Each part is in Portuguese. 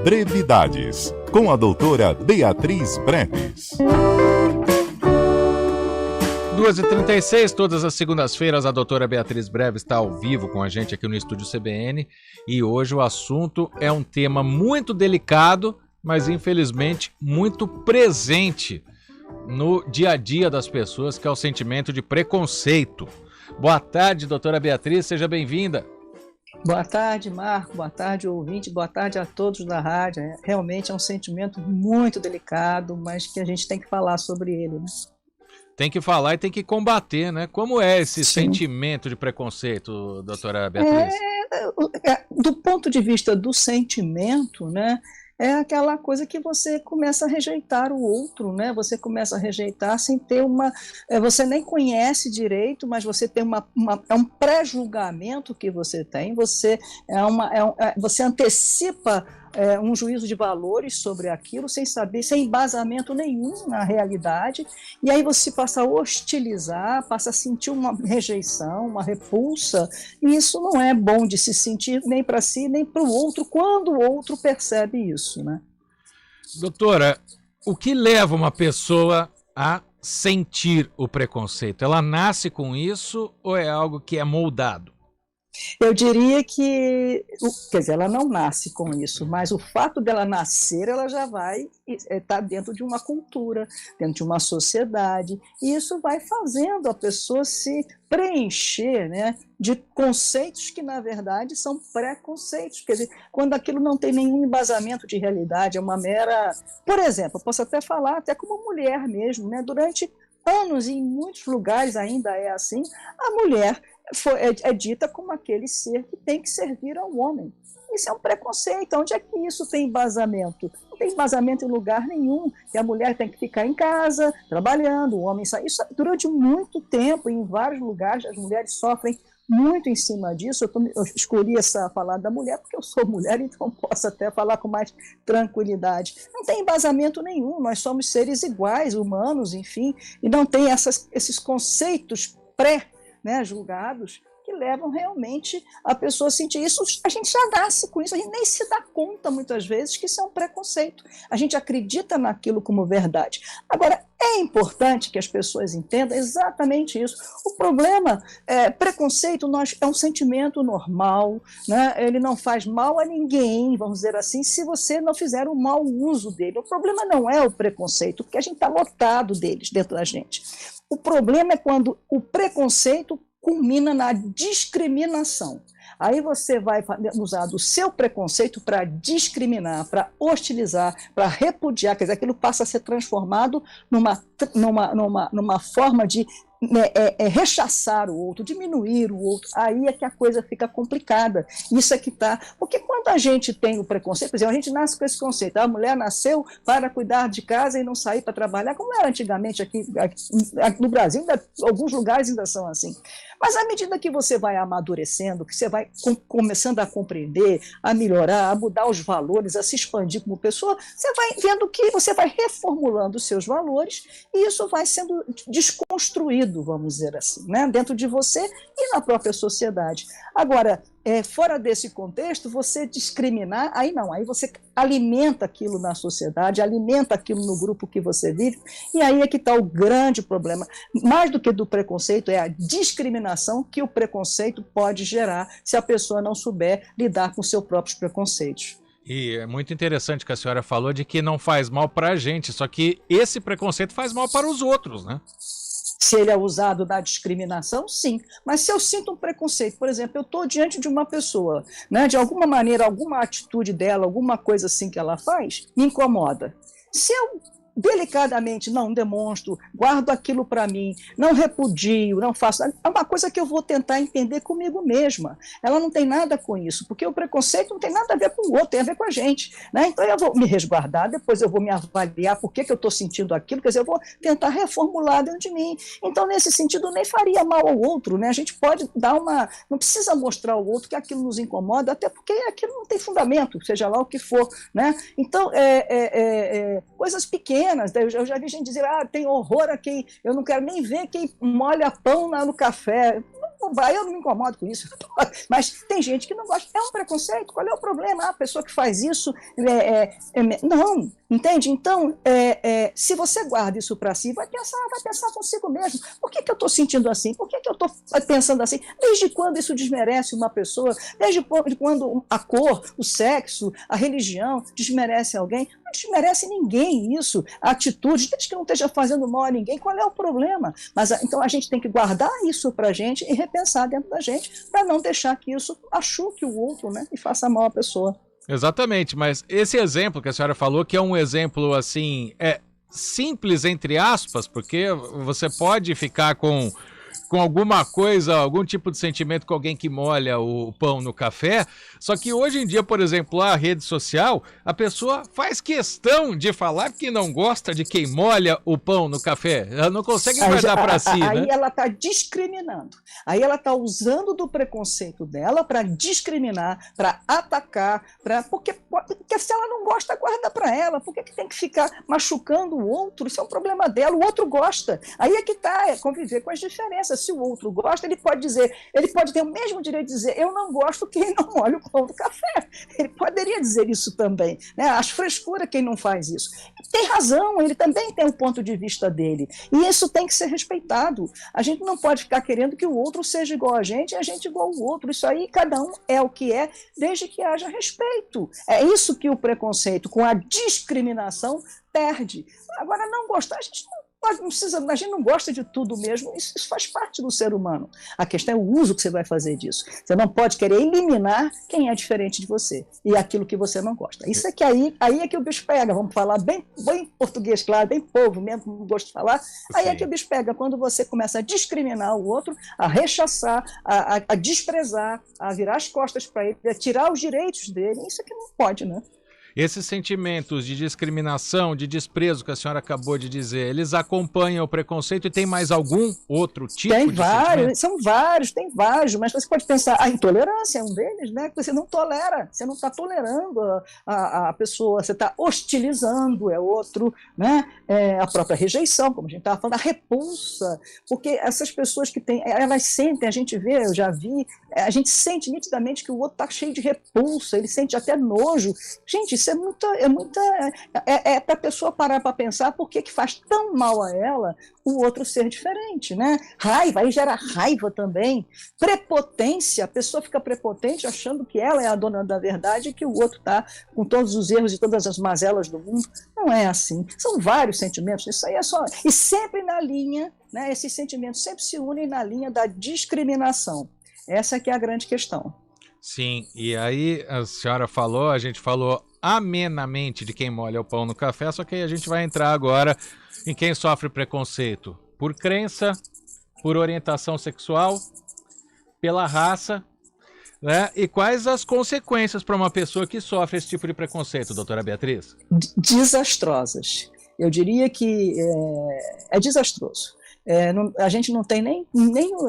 Brevidades, com a doutora Beatriz Breves. 2h36, todas as segundas-feiras, a doutora Beatriz Breves está ao vivo com a gente aqui no Estúdio CBN e hoje o assunto é um tema muito delicado, mas infelizmente muito presente no dia a dia das pessoas, que é o sentimento de preconceito. Boa tarde, doutora Beatriz, seja bem-vinda. Boa tarde, Marco, boa tarde, ouvinte, boa tarde a todos da rádio. Realmente é um sentimento muito delicado, mas que a gente tem que falar sobre ele, né? Tem que falar e tem que combater, né? Como é esse Sim. sentimento de preconceito, doutora Beatriz? Do ponto de vista do sentimento, né? É aquela coisa que você começa a rejeitar o outro, né? Você começa a rejeitar sem ter uma... Você nem conhece direito, mas você tem é um pré-julgamento que você tem, você antecipa um juízo de valores sobre aquilo, sem saber, sem embasamento nenhum na realidade, e aí você passa a hostilizar, passa a sentir uma rejeição, uma repulsa, e isso não é bom de se sentir nem para si, nem para o outro, quando o outro percebe isso, né? Doutora, o que leva uma pessoa a sentir o preconceito? Ela nasce com isso ou é algo que é moldado? Eu diria que, quer dizer, ela não nasce com isso, mas o fato dela nascer, ela já vai estar dentro de uma cultura, dentro de uma sociedade, e isso vai fazendo a pessoa se preencher, né, de conceitos que, na verdade, são preconceitos. Quer dizer, quando aquilo não tem nenhum embasamento de realidade, é uma mera... Por exemplo, eu posso até falar, até como mulher mesmo, né, durante anos, e em muitos lugares ainda é assim, a mulher é dita como aquele ser que tem que servir ao homem. Isso é um preconceito. Onde é que isso tem embasamento? Não tem embasamento em lugar nenhum, que a mulher tem que ficar em casa, trabalhando, o homem sai. Isso durante muito tempo, em vários lugares, as mulheres sofrem muito em cima disso. Eu escolhi falar da mulher porque eu sou mulher, então posso até falar com mais tranquilidade. Não tem embasamento nenhum, nós somos seres iguais, humanos, enfim, e não tem esses conceitos julgados que levam realmente a pessoa a sentir isso. A gente já nasce com isso, a gente nem se dá conta muitas vezes que isso é um preconceito. A gente acredita naquilo como verdade. Agora, é importante que as pessoas entendam exatamente isso. O problema, preconceito é um sentimento normal, né? Ele não faz mal a ninguém, vamos dizer assim, se você não fizer um mau uso dele. O problema não é o preconceito, porque a gente está lotado deles dentro da gente. O problema é quando o preconceito culmina na discriminação. Aí você vai usar do seu preconceito para discriminar, para hostilizar, para repudiar, quer dizer, aquilo passa a ser transformado numa forma de rechaçar o outro, diminuir o outro. Aí é que a coisa fica complicada. Isso é que está... Porque quando a gente tem o preconceito, por exemplo, a gente nasce com esse conceito, a mulher nasceu para cuidar de casa e não sair para trabalhar, como era antigamente aqui no Brasil, alguns lugares ainda são assim. Mas à medida que você vai amadurecendo, que você vai começando a compreender, a melhorar, a mudar os valores, a se expandir como pessoa, você vai vendo que você vai reformulando os seus valores e isso vai sendo desconstruído, vamos dizer assim, né? Dentro de você e na própria sociedade. Agora, fora desse contexto, você discriminar, aí não, aí você alimenta aquilo na sociedade, alimenta aquilo no grupo que você vive, e aí é que está o grande problema. Mais do que do preconceito, é a discriminação que o preconceito pode gerar se a pessoa não souber lidar com seus próprios preconceitos. E é muito interessante que a senhora falou de que não faz mal para a gente, só que esse preconceito faz mal para os outros, né? Se ele é usado da discriminação, sim. Mas se eu sinto um preconceito, por exemplo, eu estou diante de uma pessoa, né, de alguma maneira, alguma atitude dela, alguma coisa assim que ela faz, me incomoda. Se eu delicadamente não demonstro, guardo aquilo para mim, não repudio, não faço... É uma coisa que eu vou tentar entender comigo mesma. Ela não tem nada com isso, porque o preconceito não tem nada a ver com o outro, tem a ver com a gente, né? Então eu vou me resguardar, depois eu vou me avaliar por que eu estou sentindo aquilo, quer dizer, eu vou tentar reformular dentro de mim. Então, nesse sentido, nem faria mal ao outro, né? A gente pode dar uma... Não precisa mostrar ao outro que aquilo nos incomoda, até porque aquilo não tem fundamento, seja lá o que for, né? Então, coisas pequenas. Eu já vi gente dizer, tem horror a quem, eu não quero nem ver quem molha pão no café. eu não me incomodo com isso. Mas tem gente que não gosta. É um preconceito. Qual é o problema? A pessoa que faz isso... Não, entende? Então, se você guarda isso para si, vai pensar consigo mesmo. Por que eu estou sentindo assim? Por que eu estou pensando assim? Desde quando isso desmerece uma pessoa? Desde quando a cor, o sexo, a religião desmerece alguém? Não desmerece ninguém isso. A atitude, desde que não esteja fazendo mal a ninguém, qual é o problema? Mas então a gente tem que guardar isso para a gente e repensar dentro da gente para não deixar que isso machuque o outro, né? E faça mal à pessoa. Exatamente, mas esse exemplo que a senhora falou, que é um exemplo assim, simples entre aspas, porque você pode ficar com alguma coisa, algum tipo de sentimento com alguém que molha o pão no café, só que hoje em dia, por exemplo, a rede social, a pessoa faz questão de falar que não gosta de quem molha o pão no café, ela não consegue guardar para si, né? Aí ela está discriminando, aí ela está usando do preconceito dela para discriminar, para atacar, porque se ela não gosta, guarda para ela, por que tem que ficar machucando o outro? Isso é um problema dela, o outro gosta, aí é que está, conviver com as diferenças. Se o outro gosta, ele pode ter o mesmo direito de dizer, eu não gosto que ele não molha o pão do café. Ele poderia dizer isso também, né? Acho frescura quem não faz isso. E tem razão, ele também tem o ponto de vista dele. E isso tem que ser respeitado. A gente não pode ficar querendo que o outro seja igual a gente e a gente igual ao outro. Isso aí, cada um é o que é, desde que haja respeito. É isso que o preconceito, com a discriminação, perde. Agora, não gostar, a gente não gosta de tudo mesmo, isso faz parte do ser humano. A questão é o uso que você vai fazer disso. Você não pode querer eliminar quem é diferente de você e aquilo que você não gosta. Isso é que aí é que o bicho pega, vamos falar bem português, claro, bem povo mesmo, não gosto de falar, aí é que o bicho pega, quando você começa a discriminar o outro, a rechaçar, a desprezar, a virar as costas para ele, a tirar os direitos dele, isso é que não pode, né? Esses sentimentos de discriminação, de desprezo que a senhora acabou de dizer, eles acompanham o preconceito e tem mais algum outro tipo de sentimento? Tem vários, mas você pode pensar, a intolerância é um deles, né? Que você não tolera, você não está tolerando a pessoa, você está hostilizando, é outro, né? A própria rejeição, como a gente estava falando, a repulsa, porque essas pessoas que têm, elas sentem, a gente vê, eu já vi, a gente sente nitidamente que o outro está cheio de repulsa, ele sente até nojo. Gente, isso é para a pessoa parar para pensar por que faz tão mal a ela o outro ser diferente, né? Raiva, aí gera raiva também. Prepotência, a pessoa fica prepotente achando que ela é a dona da verdade e que o outro está com todos os erros e todas as mazelas do mundo. Não é assim. São vários sentimentos, isso aí é só... E sempre na linha, né? Esses sentimentos sempre se unem na linha da discriminação. Essa que é a grande questão. Sim, e aí a senhora falou, a gente falou amenamente de quem molha o pão no café, só que aí a gente vai entrar agora em quem sofre preconceito por crença, por orientação sexual, pela raça, né? E quais as consequências para uma pessoa que sofre esse tipo de preconceito, doutora Beatriz? Desastrosas. Eu diria que é desastroso. A gente não tem nem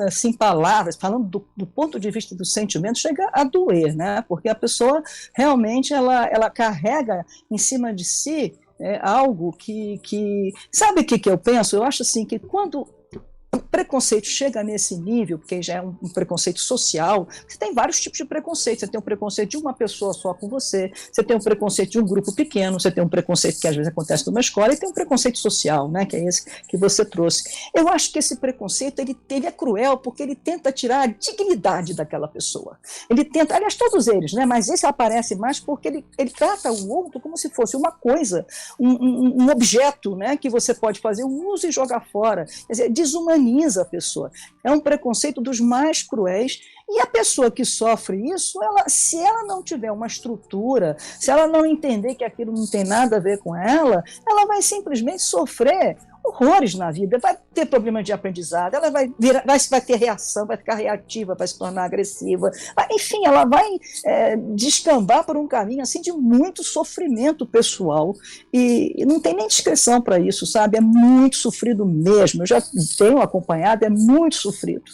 assim, palavras, falando do ponto de vista do sentimento, chega a doer, né? Porque a pessoa realmente ela carrega em cima de si algo que... Sabe o que eu penso? Eu acho assim que quando o preconceito chega nesse nível, porque já é um preconceito social, você tem vários tipos de preconceito. Você tem um preconceito de uma pessoa só com você, você tem um preconceito de um grupo pequeno, você tem um preconceito que às vezes acontece numa escola, e tem um preconceito social, né, que é esse que você trouxe. Eu acho que esse preconceito ele é cruel, porque ele tenta tirar a dignidade daquela pessoa. Ele tenta, aliás, todos eles, né, mas esse aparece mais porque ele trata o outro como se fosse uma coisa, um objeto, né, que você pode fazer um uso e jogar fora. Quer dizer, desumaniza a pessoa. É um preconceito dos mais cruéis, e a pessoa que sofre isso, se ela não tiver uma estrutura, se ela não entender que aquilo não tem nada a ver com ela vai simplesmente sofrer horrores na vida, vai ter problemas de aprendizado, ela vai ter reação, vai ficar reativa, vai se tornar agressiva, enfim, ela vai descambar por um caminho assim de muito sofrimento pessoal, e não tem nem descrição para isso, sabe? É muito sofrido mesmo, eu já tenho acompanhado, é muito sofrido,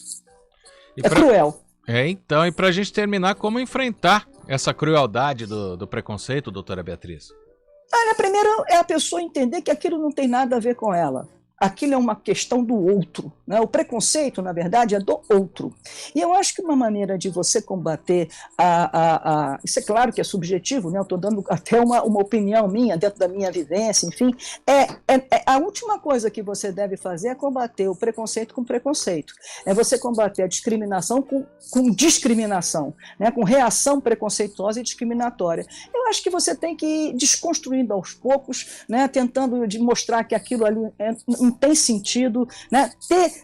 cruel. Então, e para a gente terminar, como enfrentar essa crueldade do preconceito, doutora Beatriz? Olha, primeiro é a pessoa entender que aquilo não tem nada a ver com ela. aquilo é uma questão do outro, né? O preconceito, na verdade, é do outro. E eu acho que uma maneira de você combater isso é claro que é subjetivo, né? Eu estou dando até uma opinião minha, dentro da minha vivência, enfim, a última coisa que você deve fazer é combater o preconceito com preconceito. É você combater a discriminação com discriminação, né? Com reação preconceituosa e discriminatória. Eu acho que você tem que ir desconstruindo aos poucos, né? Tentando de mostrar que aquilo ali não tem sentido, né?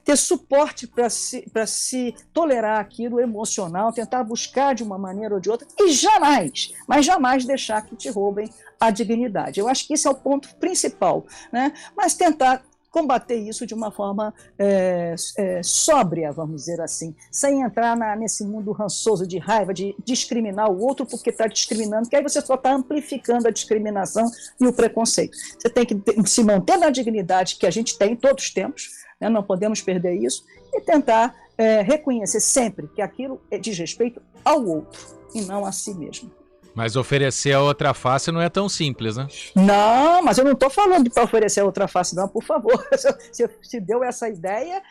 Ter suporte para se tolerar aquilo emocional, tentar buscar de uma maneira ou de outra, e jamais, mas jamais deixar que te roubem a dignidade. Eu acho que esse é o ponto principal, né? Mas tentar combater isso de uma forma sóbria, vamos dizer assim, sem entrar nesse mundo rançoso de raiva, de discriminar o outro porque está discriminando, que aí você só está amplificando a discriminação e o preconceito. Você tem que se manter na dignidade que a gente tem, todos temos, né? Não podemos perder isso, e tentar reconhecer sempre que aquilo diz respeito ao outro e não a si mesmo. Mas oferecer a outra face não é tão simples, né? Não, mas eu não estou falando para oferecer a outra face, não, por favor. Se deu essa ideia,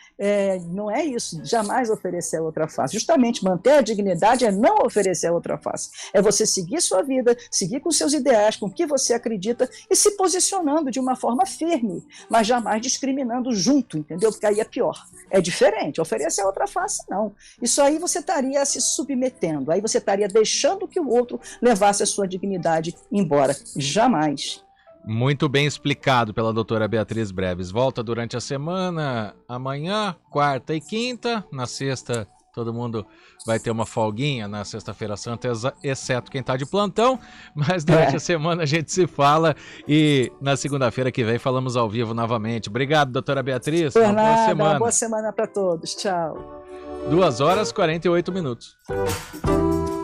não é isso. Jamais oferecer a outra face. Justamente manter a dignidade é não oferecer a outra face. É você seguir sua vida, seguir com seus ideais, com o que você acredita e se posicionando de uma forma firme, mas jamais discriminando junto, entendeu? Porque aí é pior. É diferente. Oferecer a outra face, não. Isso aí você estaria se submetendo, aí você estaria deixando que o outro levasse a sua dignidade embora. Jamais. Muito bem explicado pela doutora Beatriz Breves. Volta durante a semana, amanhã, quarta e quinta. Na sexta, todo mundo vai ter uma folguinha na Sexta-feira Santa, exceto quem está de plantão. Mas durante a semana a gente se fala e na segunda-feira que vem falamos ao vivo novamente. Obrigado, doutora Beatriz. Por nada, boa semana. Uma boa semana para todos. Tchau. 2h48.